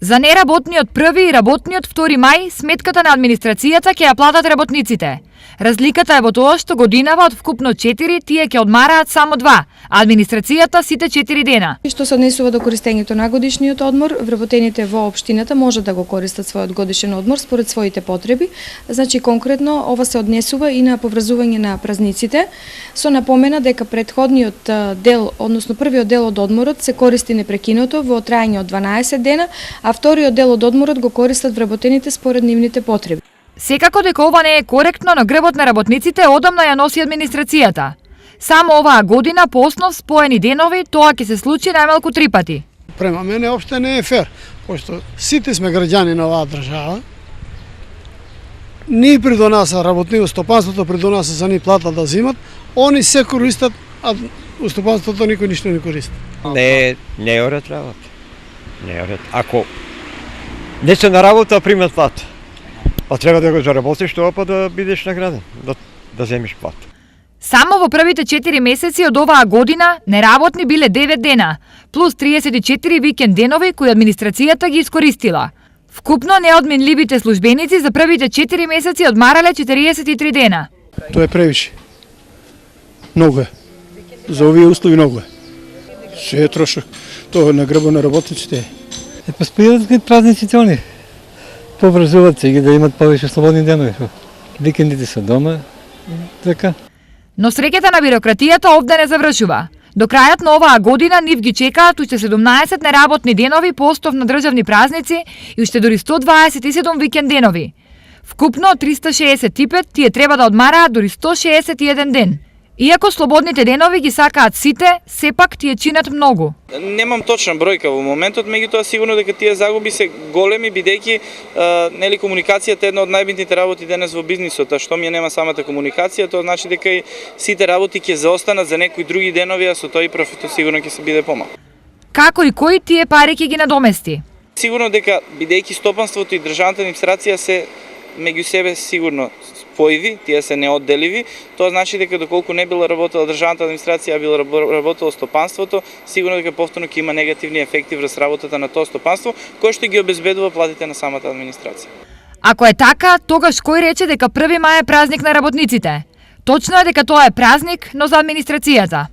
За неработниот 1 и работниот 2 мај, сметката на администрацијата ќе ја платат работниците. Разликата е во тоа што годинава од вкупно 4, тие ќе одмараат само 2, а администрацијата сите 4 дена. Што се однесува до користењето на годишниот одмор, вработените во општината може да го користат својот годишен одмор според своите потреби. Значи конкретно ова се однесува и на поврзување на празниците, со напомена дека претходниот дел, односно првиот дел од одморот се користи непрекинато во траење од 12 дена, а вториот дел од одморот го користат вработените според нивните потреби. Секако дека ова не е коректно, на грбот на работниците одамна ја носи администрацијата. Само оваа година по основ споени денови тоа ќе се случи најмалку 3 пати. Према мене опште не е фер, пошто сите сме граѓани на оваа држава. Ни придонаса работникот, стопанството придонаса за ни плата да зимат, они се користат, а у стопанството никој ништо не користи. Не е оред работа. Не е оред. Ако не се на работа, примат плата. А треба да го заработиш тоа па да бидеш награден, да земиш плата. Само во првите 4 месеци од оваа година неработни биле 9 дена, плюс 34 викенд денови кои администрацијата ги искористила. Вкупно неодменливите службеници за првите 4 месеци одмарале 43 дена. Тоа е превише. Многу е. За овие услови многу е. Се е трошок. Тоа на грбот на работниците. Поспојат ги празниците они. Поврзуваат се ги да имат повеќе слободни денови. Викендите се дома. Така. Но среќата на бирократијата овде не завршува. До крајот на оваа година нив ги чекаат уште 17 неработни денови по основ на државни празници и уште дури 127 викенд денови. Вкупно 365 тие треба да одмараат дури 161 ден. Иако слободните денови ги сакаат сите, сепак тие чинат многу. Немам точна бројка во моментот, меѓутоа сигурно дека тие загуби се големи бидејќи нели комуникацијата е една од најбитните работи денес во бизнисот, а што ми нема самата комуникација, тоа значи дека и сите работи ќе заостанат за некои други денови, а со тој профитот сигурно ќе се биде помал. Како и кој тие пари ќе ги надомести? Сигурно дека бидејќи стопанството и државната администрација се меѓу себе сигурно спојви, тие се неодделиви, тоа значи дека доколку не била работела државната администрација, а била работело стопанството, сигурно дека повторно ќе има негативни ефекти врз работата на тоа стопанство, кој што ги обезбедува платите на самата администрација. Ако е така, тогаш кој рече дека 1 мај е празник на работниците? Точно е дека тоа е празник, но за администрацијата.